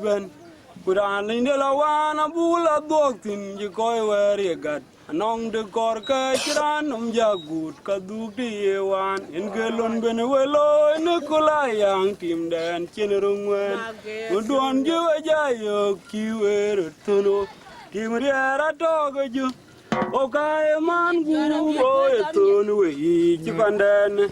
ben Kuran linde la wana bula doktin ji koy weri gat Nong de kor ka chiran jagut ka dukti yewan En gelon ben welo en kula yang tim den chen rungwen Udon ju ajayo kiwer tuno Tim riara toga ju Okai man guru boy tunu we jipanden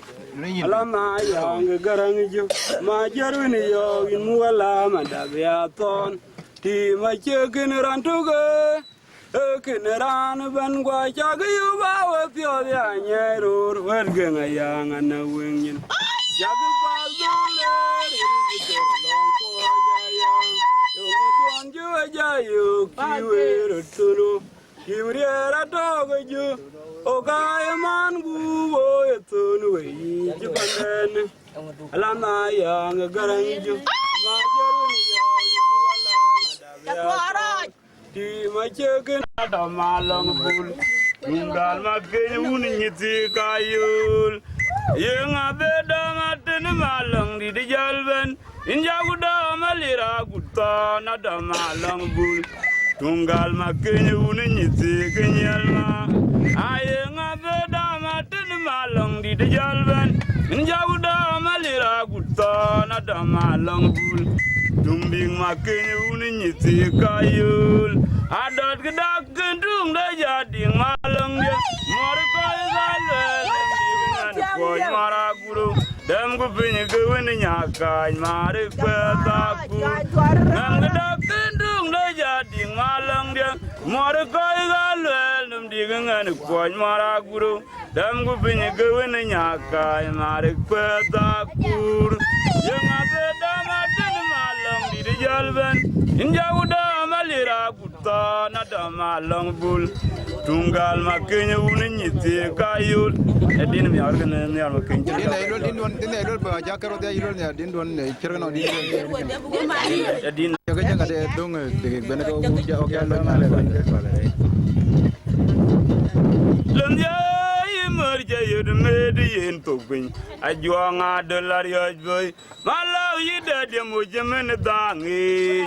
Alama yang garang ju ma jarwini yo in muala madabiaton Ti ma chekin rantuge Ekin ran ban gwa chagayu bawa pyo ya nyerur wergen ayang ana wingin Jagi pazule long ko jayang Tuan ju ajayu kiwer tunu Kimriera toga ju Okai man gubo etunu we jipanden Alama yang garang ju ma jarwini yo in muala madabiaton Ti ma chekin ada malang bul Nunggal ma kenya nyiti kayul Yang abeda maten malang di jalben Inja guda malira guta nada malang bul Nunggal ma kenya nyiti kenyalma Ayang abeda maten malang di jalben Inja guda malira guta nada malang bul Dumbing makin nyiti kayul Adat kedak gendung da jadi malang dia Mor koy galel dengan koy maraguru Dem ku pinye kewin nyakay mari petaku Dem kedak gendung da jadi malang dia Mor koy galel dengan koy maraguru Dem ku pinye kewin nyakay mari petaku Yang abeda maten malang di jalben Injauda malira guta nada malang bul Tunggal makenya nyiti kayul Edin mi argana mi ar makenya din idol ba jakaro dia idol ne din don kirgano din Edin jaga jaga de dong de benako buja okya lo male Lanja imerja yud medien topin Ajuanga dolar yajboy Malau yida dia mujamen dangi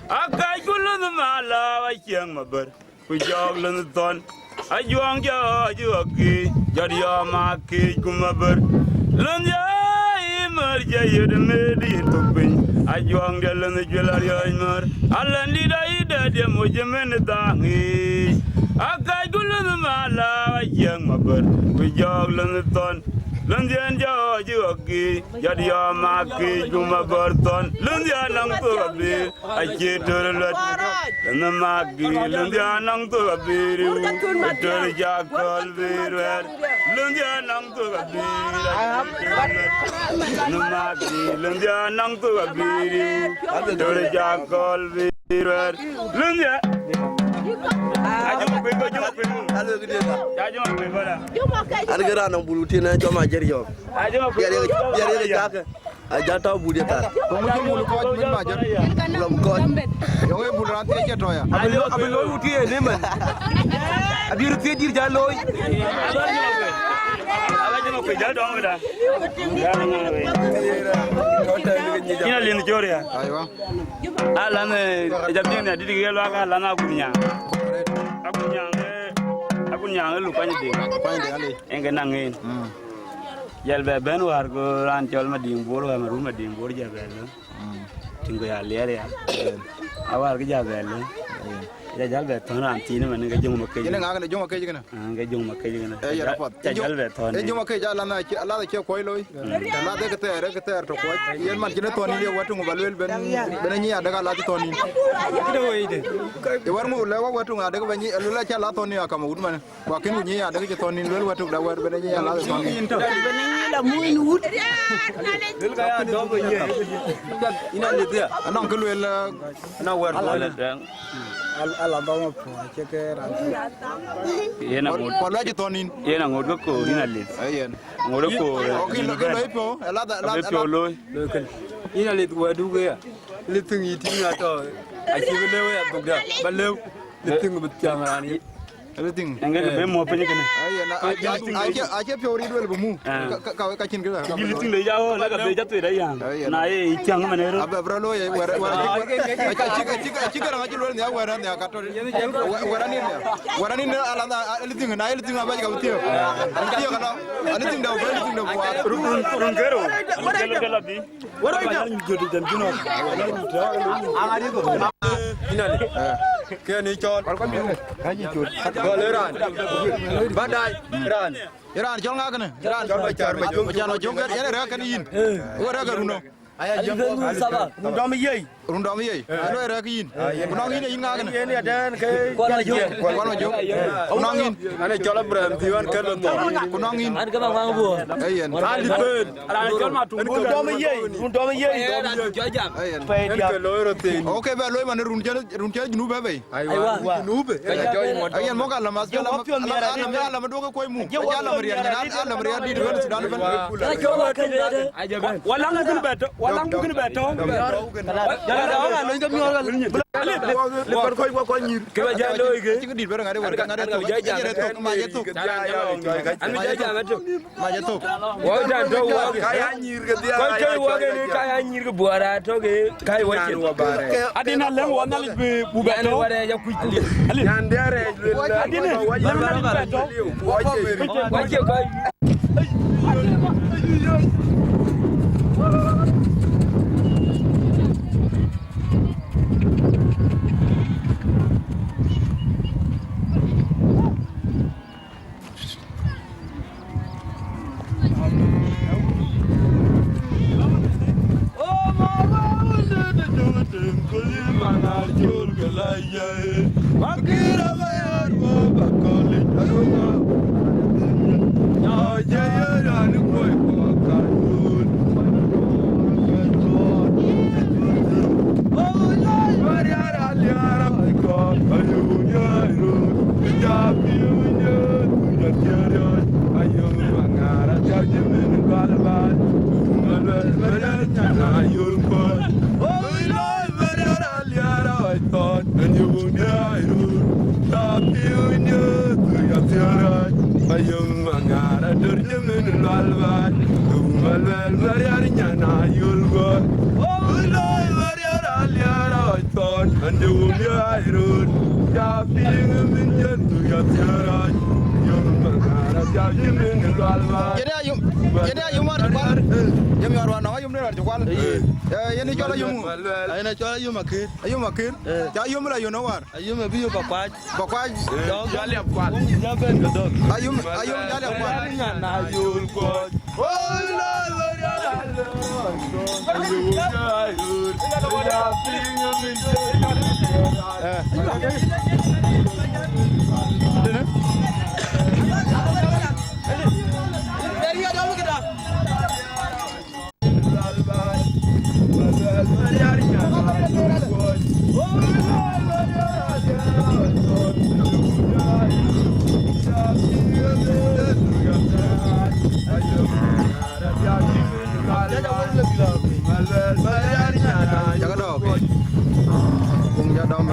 Akai kulun malau asyang mabar Kujog lun ton Ajuang jaju aki Jadi amaki kumabar Lanja imerja yud medien topin Ajuang dia lun jualar yajmar Alan ida dia mujamen dangi Akai kulun malau asyang mabar Kujog lun ton Lundian jauh aki, jadi amaki cuma berton. Lundian nang tu abi, aje terlet. Namaki, lundian nang tu abi, terjakal berwer. Lundian nang tu abi, namaki, lundian nang tu abi, terjakal berwer. Lundian. Argara nang buluti na joma jeriyo. Yare jaka. Ajata budi ta. Komujo mulu ko min ma jar. Lam ko. Yo e bulan te ke toya. Abilo uti e neman. Abir te dir jaloy. Alaji ko jado ngada. Ina lin joria. Aywa. Ala ne jabdin na didi gelo aka la na gunya. Aku nyang lu kan ding. Pan de ale. Engke nangin. Jal be ben war go ran chol ma ding bor wa ma ru ma ding bor ja be lo. Tingo ya le ya. Awar ga ja be lo. Ya jal be ton ran tin ma nga jong ma ke. Ina nga ga jong ma ke jigana. Nga jong ma ke jigana. Ya rapat. Jal be ton. Jong ma ke ja la na ala da ke koy loy. La de ke ter to koy. Yen man jine toni le watu ngo balwel ben nyi adaga la toni. Kida woide. E war mu le wa watu nga daga banyi lula cha la toni akama udman. Wa kin nyi adaga ke toni lul watu da war ben nyi la toni. La muy nut. Dul ga ya do be ye. Ina le dia. Anong kelwel na war Ala ba mo po che ke ran. Yena ngod. ko la ji toni. Yena ngod ko ina le. Ayen. Ngod ko. Okay lo ipo la Be pyo loy. Ina le wa du ga ya. Le ting yi ting ya to. A chi le wa ya bu ga. Ba le tung bu tiang ran ni. everything enga be mo pe ni kana ake piori dwel bumu ka kin gida gilitin le jawo la ga be jatu da yan na e tiang mane ro abra lo ye wara chika rangaji lo ne wara ne ka to wara ni ala everything na everything ba ga utio utio kana anything da everything da run gero gela bi wara ga ni jodi dan dino finale ke ni chon ka ni chon go le ran badai ran Iran chon nga kana Iran chon ba char ma jong ya ra kan yin o ra ga runo aya jong saba rundom yei ano ra ka yin unong yin yin nga kana yin ya dan ke kwan ma jong unong yin ane chola bram diwan kan lo to unong yin an ka ba wang bu ayen ali ben ala chon ma tum rundom yei pe dia lo ro tin okay ba lo man run cha junu ba be aywa junu be ayen mo ka la mas ala ma do ko koy mu ala mariya di do sudan ben wala ngul beto ya lo ngam yo le par koy ko nyir ke ba ja lo ge ci dit ber ngade ngade to ja to ma je to an mi ja ma to wo ja do wo kay nyir ge dia koy wo ge ni kay nyir ge buara to ge kay wo ci adina le wo na le bu beto ware ya ku ali yan dere adina le na beto wo ci koy ayum akir ja ayum la yo no war ayum bi yo papa ja le kwal ja ben do ayum ja le kwal na yo ko oh la la ayum ja ping jangan dong. Kung ya dong.